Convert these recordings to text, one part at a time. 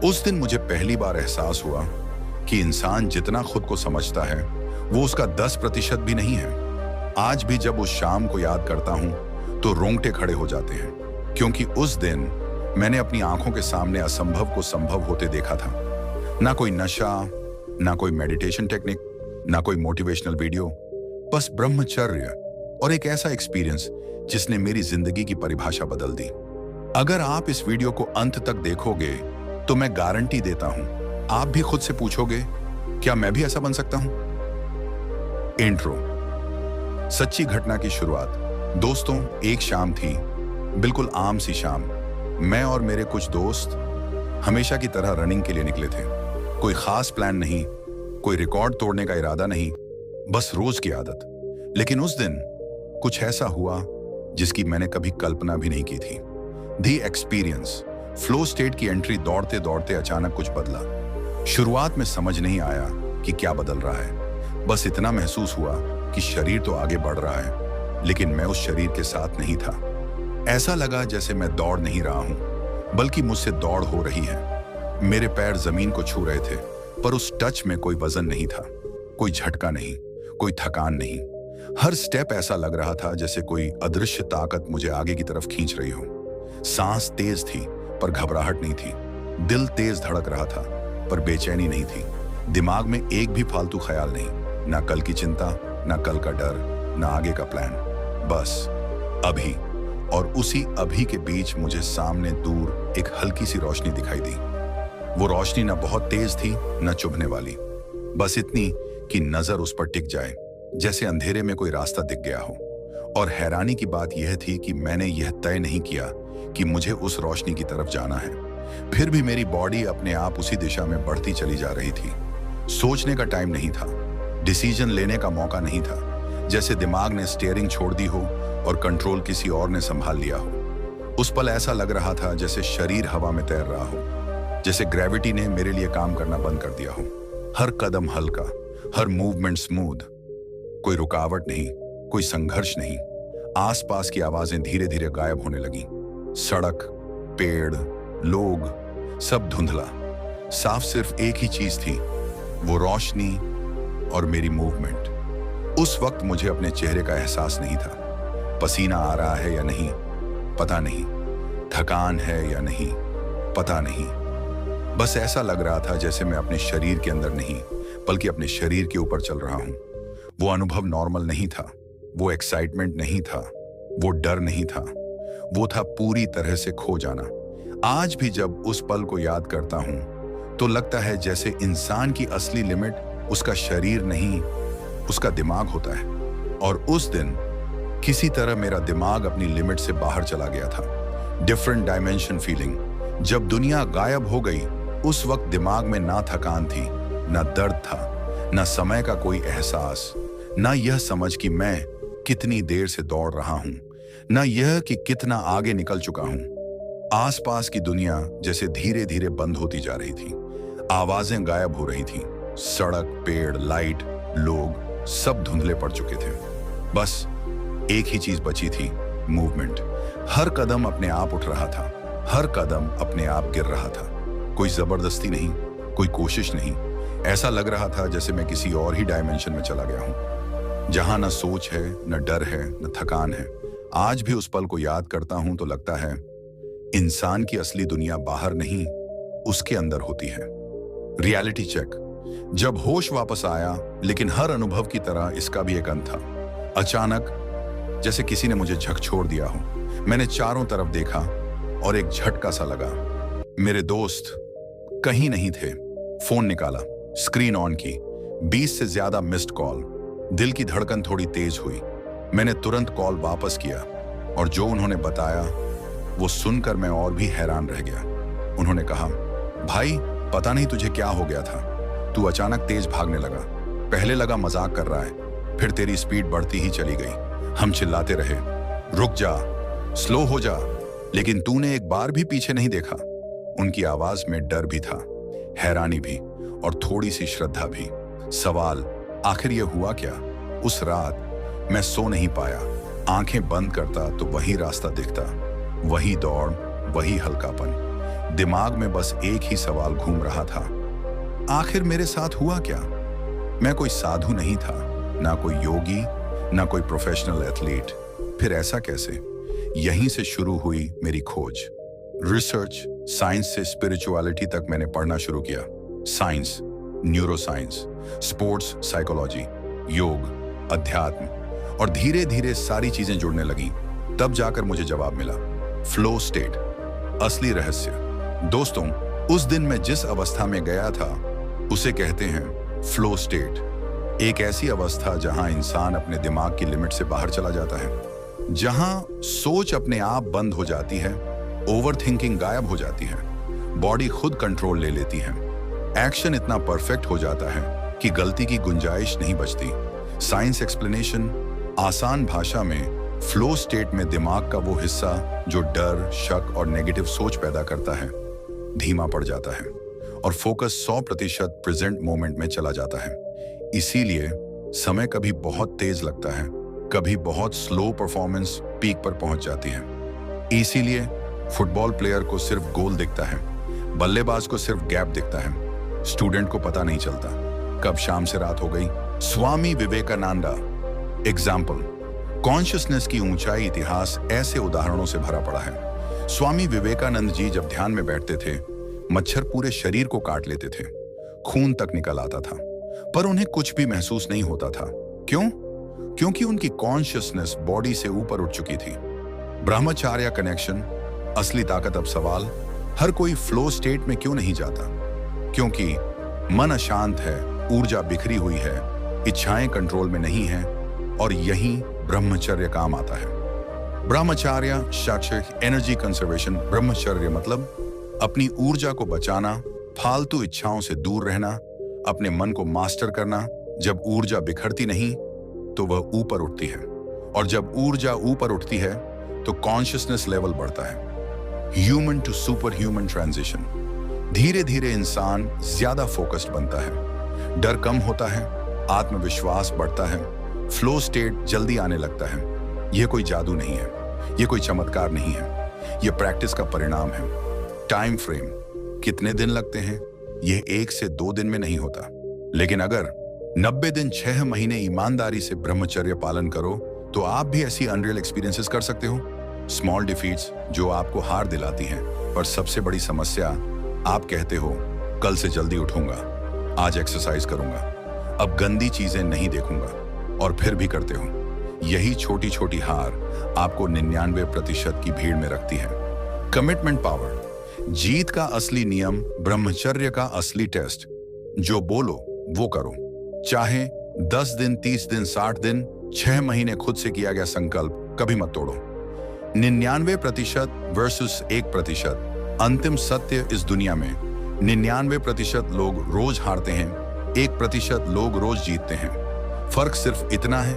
उस दिन मुझे पहली बार एहसास हुआ कि इंसान जितना खुद को समझता है वो उसका 10% भी नहीं है। आज भी जब उस शाम को याद करता हूं तो रोंगटे खड़े हो जाते हैं, क्योंकि उस दिन मैंने अपनी आंखों के सामने असंभव को संभव होते देखा था। ना कोई नशा, ना कोई मेडिटेशन टेक्निक, ना कोई मोटिवेशनल वीडियो, बस ब्रह्मचर्य और एक ऐसा एक्सपीरियंस जिसने मेरी जिंदगी की परिभाषा बदल दी। अगर आप इस वीडियो को अंत तक देखोगे तो मैं गारंटी देता हूं आप भी खुद से पूछोगे, क्या मैं भी ऐसा बन सकता हूं? इंट्रो। सच्ची घटना की शुरुआत। दोस्तों, एक शाम थी, बिल्कुल आम सी शाम। मैं और मेरे कुछ दोस्त हमेशा की तरह रनिंग के लिए निकले थे। कोई खास प्लान नहीं, कोई रिकॉर्ड तोड़ने का इरादा नहीं, बस रोज की आदत। लेकिन उस दिन कुछ ऐसा हुआ जिसकी मैंने कभी कल्पना भी नहीं की थी। दी एक्सपीरियंस, फ्लो स्टेट की एंट्री। दौड़ते दौड़ते अचानक कुछ बदला। शुरुआत में समझ नहीं आया कि क्या बदल रहा है, बस इतना महसूस हुआ कि शरीर तो आगे बढ़ रहा है, लेकिन मैं उस शरीर के साथ नहीं था। ऐसा लगा जैसे मैं दौड़ नहीं रहा हूं, बल्कि मुझसे दौड़ हो रही है। मेरे पैर जमीन को छू रहे थे, पर उस टच में कोई वजन नहीं था, कोई झटका नहीं, कोई थकान नहीं। हर स्टेप ऐसा लग रहा था जैसे कोई अदृश्य ताकत मुझे आगे की तरफ खींच रही हो। सांस तेज थी पर घबराहट नहीं थी। दिल तेज धड़क रहा था पर बेचैनी नहीं थी। दिमाग में एक भी फालतू ख्याल नहीं, ना कल की चिंता, ना कल का डर, ना आगे का प्लान, बस अभी। और उसी अभी के बीच मुझे सामने दूर एक हल्की सी रोशनी दिखाई दी। वो रोशनी ना बहुत तेज थी, ना चुभने वाली, बस इतनी कि नजर उस पर टिक जाए, जैसे अंधेरे में कोई रास्ता दिख गया हो। और हैरानी की बात यह थी कि मैंने यह तय नहीं किया कि मुझे उस रोशनी की तरफ जाना है, फिर भी मेरी बॉडी अपने आप उसी दिशा में बढ़ती चली जा रही थी। सोचने का टाइम नहीं था, डिसीजन लेने का मौका नहीं था, जैसे दिमाग ने स्टीयरिंग छोड़ दी हो और कंट्रोल किसी और ने संभाल लिया हो। उस पल ऐसा लग रहा था जैसे शरीर हवा में तैर रहा हो, जैसे ग्रेविटी ने मेरे लिए काम करना बंद कर दिया हो। हर कदम हल्का, हर मूवमेंट स्मूथ, कोई रुकावट नहीं, कोई संघर्ष नहीं। आसपास की आवाजें धीरे धीरे गायब होने लगी। सड़क, पेड़, लोग, सब धुंधला। साफ सिर्फ एक ही चीज थी, वो रोशनी और मेरी मूवमेंट। उस वक्त मुझे अपने चेहरे का एहसास नहीं था। पसीना आ रहा है या नहीं, पता नहीं। थकान है या नहीं, पता नहीं। बस ऐसा लग रहा था जैसे मैं अपने शरीर के अंदर नहीं, बल्कि अपने शरीर के ऊपर चल रहा हूं। वो अनुभव नॉर्मल नहीं था, वो एक्साइटमेंट नहीं था, वो डर नहीं था, वो था पूरी तरह से खो जाना। आज भी जब उस पल को याद करता हूं तो लगता है जैसे इंसान की असली लिमिट उसका शरीर नहीं, उसका दिमाग होता है। और उस दिन किसी तरह मेरा दिमाग अपनी लिमिट से बाहर चला गया था। Different dimension feeling. जब दुनिया गायब हो गई, उस वक्त दिमाग में ना थकान थी, ना दर्द था, ना समय का कोई एहसास, ना यह समझ कि मैं कितनी देर से दौड़ रहा हूं, ना यह कि कितना आगे निकल चुका हूं। आसपास की दुनिया जैसे धीरे धीरे बंद होती जा रही थी। आवाजें गायब हो रही थी। सड़क, पेड़, लाइट, लोग, सब धुंधले पड़ चुके थे। बस एक ही चीज बची थी, मूवमेंट। हर कदम अपने आप उठ रहा था, हर कदम अपने आप गिर रहा था। कोई जबरदस्ती नहीं, कोई कोशिश नहीं। ऐसा लग रहा था जैसे मैं किसी और ही डायमेंशन में चला गया हूं, जहां न सोच है, न डर है, न थकान है। आज भी उस पल को याद करता हूं तो लगता है इंसान की असली दुनिया बाहर नहीं, उसके अंदर होती है। Reality check. जब होश वापस आया, लेकिन हर अनुभव की तरह इसका भी एक अंत था। अचानक जैसे किसी ने मुझे झकझोर दिया हो। मैंने चारों तरफ देखा और एक झटका सा लगा। मेरे दोस्त कहीं नहीं थे। फोन निकाला, स्क्रीन ऑन की, 20 से ज्यादा मिस्ड कॉल। दिल की धड़कन थोड़ी तेज हुई। मैंने तुरंत कॉल वापस किया और जो उन्होंने बताया वो सुनकर मैं और भी हैरान रह गया। उन्होंने कहा, भाई पता नहीं तुझे क्या हो गया था, तू अचानक तेज भागने लगा। पहले लगा मजाक कर रहा है, फिर तेरी स्पीड बढ़ती ही चली गई। हम चिल्लाते रहे, रुक जा, स्लो हो जा, लेकिन तूने एक बार भी पीछे नहीं देखा। उनकी आवाज में डर भी था, हैरानी भी और थोड़ी सी श्रद्धा भी। सवाल, आखिर यह हुआ क्या? उस रात मैं सो नहीं पाया। आंखें बंद करता तो वही रास्ता दिखता, वही दौड़, वही हल्कापन। दिमाग में बस एक ही सवाल घूम रहा था, आखिर मेरे साथ हुआ क्या? मैं कोई साधु नहीं था, ना कोई योगी, ना कोई प्रोफेशनल एथलीट। फिर ऐसा कैसे? यहीं से शुरू हुई मेरी खोज। रिसर्च, साइंस से स्पिरिचुअलिटी तक मैंने पढ़ना शुरू किया। साइंस, न्यूरोसाइंस, स्पोर्ट्स साइकोलॉजी, योग, अध्यात्म, और धीरे धीरे सारी चीजें जुड़ने लगी। तब जाकर मुझे जवाब मिला, फ्लो स्टेट, असली रहस्य। दोस्तों, उस दिन मैं जिस अवस्था में गया था उसे कहते हैं फ्लो स्टेट। एक ऐसी अवस्था जहां इंसान अपने दिमाग की लिमिट से बाहर चला जाता है, जहां सोच अपने आप बंद हो जाती है, ओवर थिंकिंग गायब हो जाती है, बॉडी खुद कंट्रोल ले लेती है, एक्शन इतना परफेक्ट हो जाता है कि गलती की गुंजाइश नहीं बचती। साइंस एक्सप्लेनेशन, आसान भाषा में, फ्लो स्टेट में दिमाग का वो हिस्सा जो डर, शक और नेगेटिव सोच पैदा करता है, धीमा पड़ जाता है और फोकस 100% प्रेजेंट मोमेंट में चला जाता है। इसीलिए समय कभी बहुत तेज लगता है, कभी बहुत स्लो परफॉर्मेंस पीक पर पहुंच जाती है। इसीलिए फुटबॉल प्लेयर को सिर्फ गोल दिखता है, बल्लेबाज को सिर्फ गैप दिखता है, स्टूडेंट को पता नहीं चलता कब शाम से रात हो गई। स्वामी विवेकानंदा एग्जाम्पल। कॉन्शियसनेस की ऊंचाई इतिहास ऐसे उदाहरणों से भरा पड़ा है। स्वामी विवेकानंद जी जब ध्यान में बैठते थे, मच्छर पूरे शरीर को काट लेते थे, खून तक निकल आता था, पर उन्हें कुछ भी महसूस नहीं होता था। क्यों? क्योंकि उनकी कॉन्शियसनेस बॉडी से ऊपर उठ चुकी थी। ब्रह्मचर्य कनेक्शन, असली ताकत। अब सवाल, हर कोई फ्लो स्टेट में क्यों नहीं जाता? क्योंकि मन अशांत है, ऊर्जा बिखरी हुई है, इच्छाएं कंट्रोल में नहीं हैं, और यही ब्रह्मचर्य काम आता है। ब्रह्मचर्य शाक्षर एनर्जी कंजर्वेशन। ब्रह्मचर्य मतलब अपनी ऊर्जा को बचाना, फालतू इच्छाओं से दूर रहना, अपने मन को मास्टर करना। जब ऊर्जा बिखरती नहीं तो वह ऊपर उठती है, और जब ऊर्जा ऊपर उठती है तो कॉन्शियसनेस लेवल बढ़ता है। Human to super human transition. धीरे धीरे इंसान ज्यादा फोकस्ड बनता है, डर कम होता है, आत्मविश्वास बढ़ता है, फ्लो स्टेट जल्दी आने लगता है। यह कोई जादू नहीं है, यह कोई चमत्कार नहीं है, यह प्रैक्टिस का परिणाम है। टाइम फ्रेम, कितने दिन लगते हैं? यह 1 से 2 दिन में नहीं होता, लेकिन अगर 90 दिन 6 महीने ईमानदारी से ब्रह्मचर्य पालन करो तो आप भी ऐसी अनरियल एक्सपीरियंसेस कर सकते हो। स्मॉल डिफीट्स जो आपको हार दिलाती हैं, पर सबसे बड़ी समस्या, आप कहते हो कल से जल्दी उठूंगा, आज एक्सरसाइज करूंगा, अब गंदी चीजें नहीं देखूंगा, और फिर भी करते हो। यही छोटी छोटी हार आपको 99% की भीड़ में रखती है। Commitment power. जीत का असली नियम, ब्रह्मचर्य का असली टेस्ट, जो बोलो वो करो। चाहे 10 दिन, 30 दिन, 60 दिन, 6 महीने खुद से किया गया संकल्प कभी मत तोड़ो। 99% वर्सेस 1%। अंतिम सत्य इस दुनिया में 99% लोग रोज हारते हैं, 1% लोग रोज जीतते हैं। फर्क सिर्फ इतना है,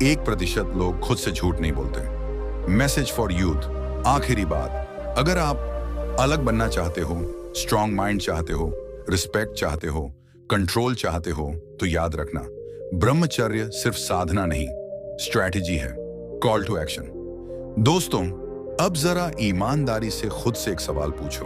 1% लोग खुद से झूठ नहीं बोलते। Message for youth. आखिरी बात, अगर आप अलग बनना चाहते हो, स्ट्रॉन्ग माइंड चाहते हो, रिस्पेक्ट चाहते हो, कंट्रोल चाहते हो, तो याद रखना, ब्रह्मचर्य सिर्फ साधना नहीं, स्ट्रैटेजी है। Call to action. दोस्तों, अब जरा ईमानदारी से खुद से एक सवाल पूछो,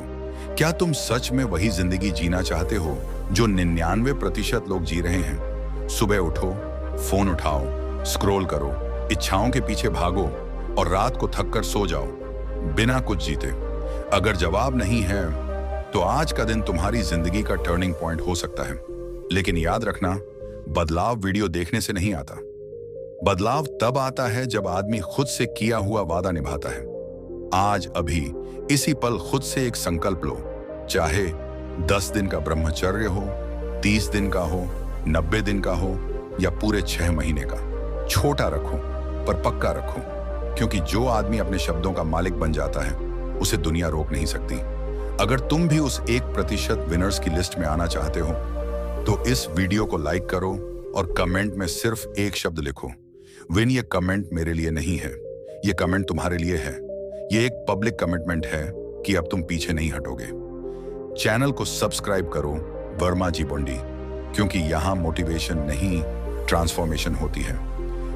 क्या तुम सच में वही जिंदगी जीना चाहते हो जो 99% लोग जी रहे हैं? सुबह उठो, फोन उठाओ, स्क्रॉल करो, इच्छाओं के पीछे भागो और रात को थक कर सो जाओ बिना कुछ जीते। अगर जवाब नहीं है तो आज का दिन तुम्हारी जिंदगी का टर्निंग पॉइंट हो सकता है। लेकिन याद रखना, बदलाव वीडियो देखने से नहीं आता। बदलाव तब आता है जब आदमी खुद से किया हुआ वादा निभाता है। आज अभी इसी पल खुद से एक संकल्प लो, चाहे 10 दिन का ब्रह्मचर्य हो, 30 दिन का हो, 90 दिन का हो, या पूरे 6 महीने का। छोटा रखो पर पक्का रखो, क्योंकि जो आदमी अपने शब्दों का मालिक बन जाता है उसे दुनिया रोक नहीं सकती। अगर तुम भी उस 1% विनर्स की लिस्ट में आना चाहते हो तो इस वीडियो को लाइक करो और कमेंट में सिर्फ एक शब्द लिखो, विन। ये कमेंट मेरे लिए नहीं है, ये कमेंट तुम्हारे लिए है। ये एक पब्लिक कमिटमेंट है कि अब तुम पीछे नहीं हटोगे। चैनल को सब्सक्राइब करो, वर्मा जी बोंडी, क्योंकि यहां मोटिवेशन नहीं, ट्रांसफॉर्मेशन होती है।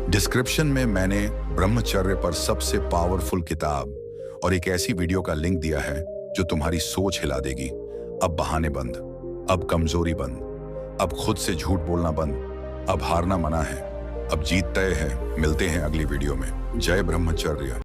डिस्क्रिप्शन में मैंने ब्रह्मचर्य पर सबसे पावरफुल किताब और एक ऐसी वीडियो का लिंक दिया है जो तुम्हारी सोच हिला देगी। अब बहाने बंद, अब कमजोरी बंद, अब खुद से झूठ बोलना बंद, अब हारना मना है, अब जीत तय है। मिलते हैं अगली वीडियो में। जय ब्रह्मचर्य।